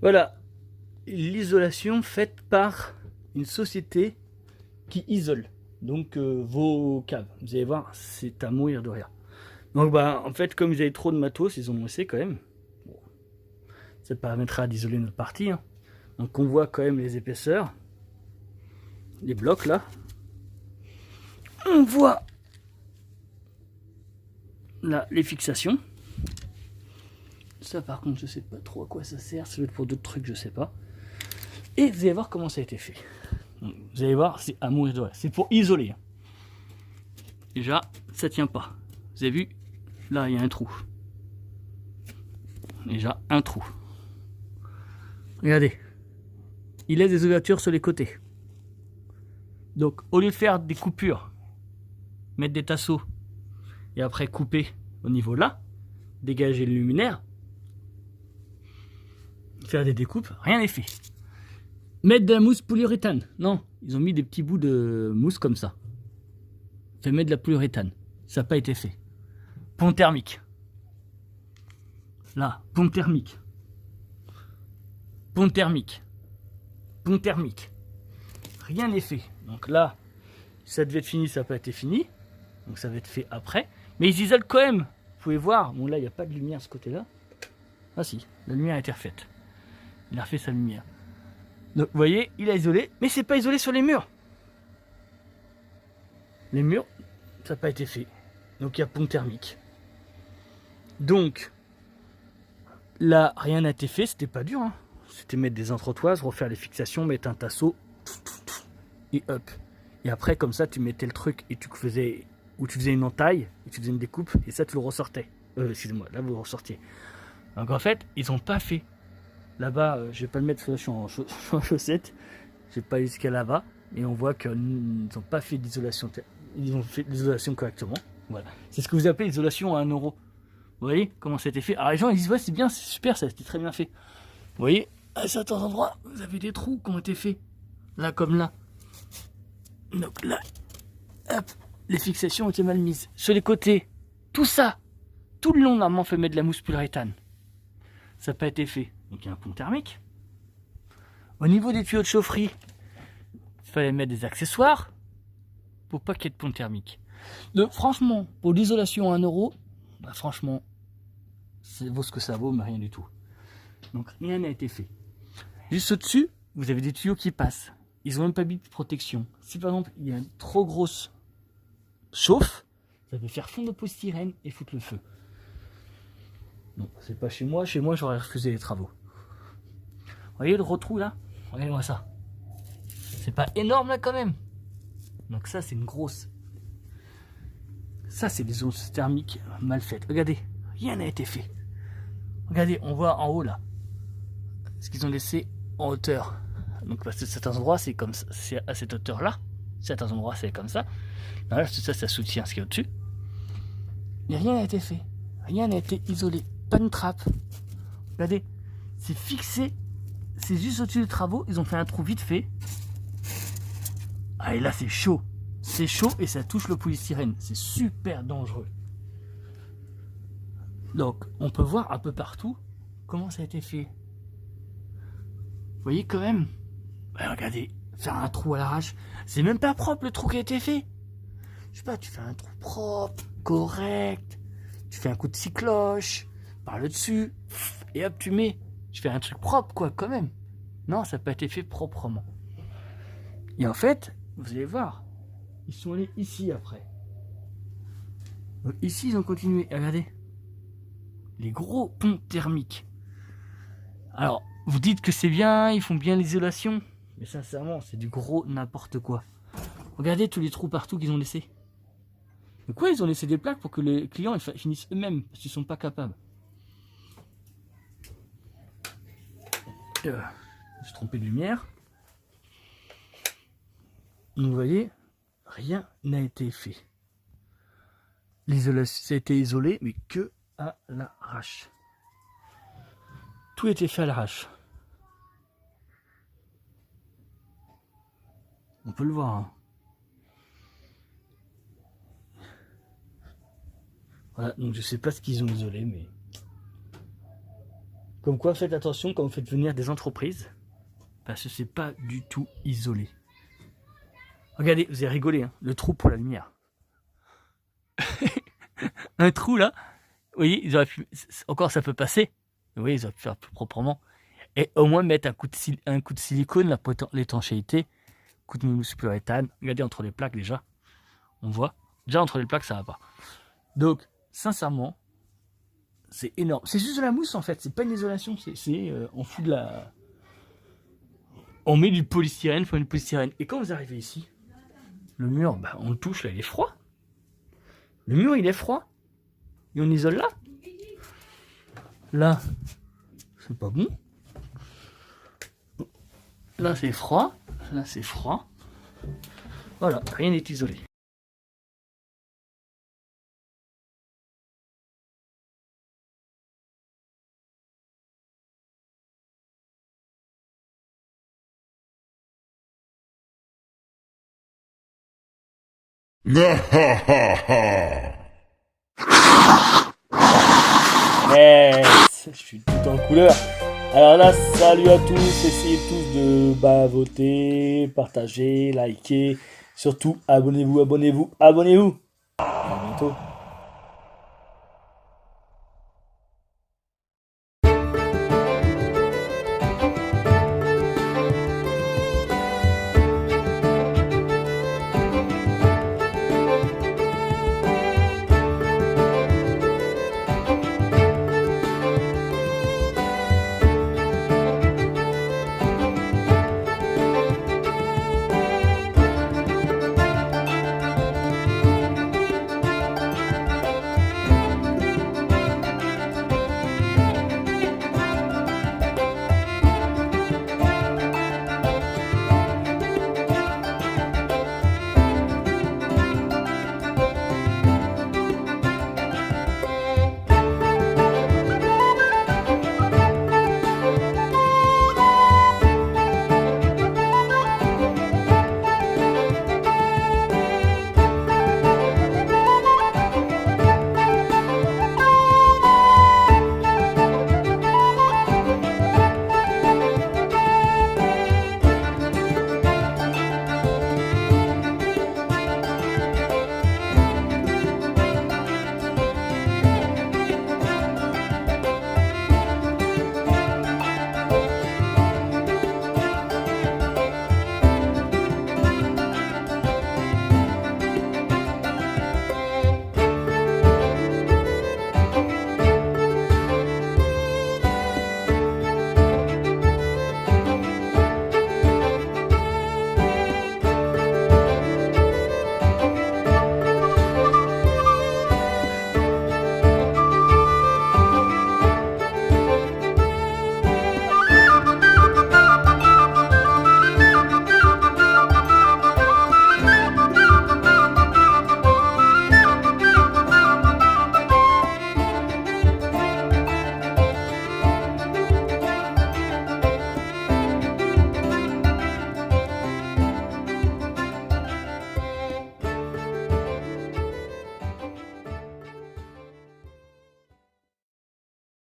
Voilà, l'isolation faite par une société qui isole. Donc vos caves, vous allez voir, c'est à mourir de rire. Donc bah en fait, comme ils avaient trop de matos, ils ont laissé quand même. Bon, ça permettra d'isoler notre partie. Hein. Donc on voit quand même les épaisseurs, les blocs là. On voit là les fixations. Ça par contre je sais pas trop à quoi ça sert, ça doit être pour d'autres trucs, je sais pas. Et vous allez voir comment ça a été fait. Donc, vous allez voir, c'est à mourir de rire. C'est pour isoler. Déjà, ça tient pas. Vous avez vu, là il y a un trou. Déjà un trou. Regardez, il laisse des ouvertures sur les côtés. Donc au lieu de faire des coupures, mettre des tasseaux et après couper au niveau là, dégager le luminaire, faire des découpes, rien n'est fait. Mettre de la mousse polyuréthane, non, ils ont mis des petits bouts de mousse comme ça. Fait mettre de la polyuréthane, ça n'a pas été fait. Pont thermique. Là, pont thermique. Pont thermique. Pont thermique. Rien n'est fait. Donc là, ça devait être fini, ça n'a pas été fini. Donc ça va être fait après. Mais ils isolent quand même. Vous pouvez voir, bon là, il n'y a pas de lumière de ce côté-là. Ah si, la lumière a été refaite. Il a refait sa lumière. Donc vous voyez, il a isolé, mais c'est pas isolé sur les murs. Les murs, ça n'a pas été fait. Donc il y a pont thermique. Donc, là, rien n'a été fait, c'était pas dur. Hein. C'était mettre des entretoises, refaire les fixations, mettre un tasseau, et hop. Et après, comme ça, tu mettais le truc et tu faisais une entaille, et tu faisais une découpe, et ça, tu le ressortais. Excusez-moi, là, vous le ressortiez. Donc en fait, ils n'ont pas fait. Là-bas, je vais pas le mettre, je suis en chaussettes. Je vais pas aller jusqu'à là-bas. Et on voit qu'ils n'ont pas fait d'isolation. Ils ont fait l'isolation correctement. Voilà. C'est ce que vous appelez l'isolation à 1 euro. Vous voyez comment ça a été fait. Alors les gens ils disent ouais c'est bien, c'est super, ça a été très bien fait. Vous voyez, à certains endroits, vous avez des trous qui ont été faits. Là comme là. Donc là, hop, les fixations ont été mal mises. Sur les côtés, tout ça, tout le long normalement fait mettre de la mousse polyuréthane. Ça n'a pas été fait. Donc il y a un pont thermique. Au niveau des tuyaux de chaufferie, il fallait mettre des accessoires pour pas qu'il y ait de pont thermique. Donc franchement, pour l'isolation à 1 euro, bah, franchement, ça vaut ce que ça vaut, mais rien du tout. Donc rien n'a été fait. Juste au-dessus, vous avez des tuyaux qui passent. Ils n'ont même pas mis de protection. Si par exemple il y a une trop grosse chauffe, ça peut faire fondre le polystyrène et foutre le feu. Non, c'est pas chez moi. Chez moi, j'aurais refusé les travaux. Vous voyez le retrou là? Regardez-moi ça. C'est pas énorme là quand même. Donc ça, c'est une grosse. Ça, c'est des zones thermiques mal faites. Regardez, rien n'a été fait. Regardez, on voit en haut là. Ce qu'ils ont laissé en hauteur. Donc parce que certains endroits, c'est comme ça, c'est à cette hauteur là. Certains endroits, c'est comme ça. Là, tout ça, ça soutient ce qui est au-dessus. Mais rien n'a été fait. Rien n'a été isolé. Pas une trappe. Regardez, c'est fixé. C'est juste au-dessus des travaux. Ils ont fait un trou vite fait. Ah, et là, c'est chaud. C'est chaud et ça touche le polystyrène. C'est super dangereux. Donc, on peut voir un peu partout comment ça a été fait. Vous voyez quand même? Ouais, regardez, faire un trou à l'arrache. C'est même pas propre le trou qui a été fait. Je sais pas, tu fais un trou propre, correct. Tu fais un coup de scie cloche par le dessus. Et hop, tu mets. Je fais un truc propre, quoi, quand même. Non, ça n'a pas été fait proprement. Et en fait, vous allez voir, ils sont allés ici après. Donc ici, ils ont continué. Regardez. Les gros ponts thermiques. Alors, vous dites que c'est bien, ils font bien l'isolation. Mais sincèrement, c'est du gros n'importe quoi. Regardez tous les trous partout qu'ils ont laissés. Mais quoi, ils ont laissé des plaques pour que les clients ils finissent eux-mêmes, parce qu'ils ne sont pas capables. Je me suis trompé de lumière. Vous voyez, rien n'a été fait. L'isolation, ça a été isolé, mais que à l'arrache. Tout était fait à l'arrache. On peut le voir. Hein. Voilà, donc je sais pas ce qu'ils ont isolé, mais Comme quoi, faites attention quand vous faites venir des entreprises, parce que c'est pas du tout isolé. Regardez, vous avez rigolé, hein, le trou pour la lumière. Un trou là, vous voyez, ils auraient pu, encore ça peut passer. Vous voyez, ils auraient pu faire plus proprement. Et au moins mettre un coup de silicone là, pour l'étanchéité, coup de mousse pleuréthane. Regardez entre les plaques déjà, on voit. Déjà entre les plaques ça va pas. Donc, sincèrement, c'est énorme. C'est juste de la mousse en fait, c'est pas une isolation, on fout de la... On met du polystyrène, faut du polystyrène. Et quand vous arrivez ici, le mur, bah, on le touche là, il est froid. Le mur il est froid. Et on isole là. Là, c'est pas bon. Là c'est froid. Là c'est froid. Voilà, rien n'est isolé. Yes, je suis tout en couleur. Alors là, salut à tous, essayez tous de voter, partager, liker, surtout abonnez-vous. À bientôt.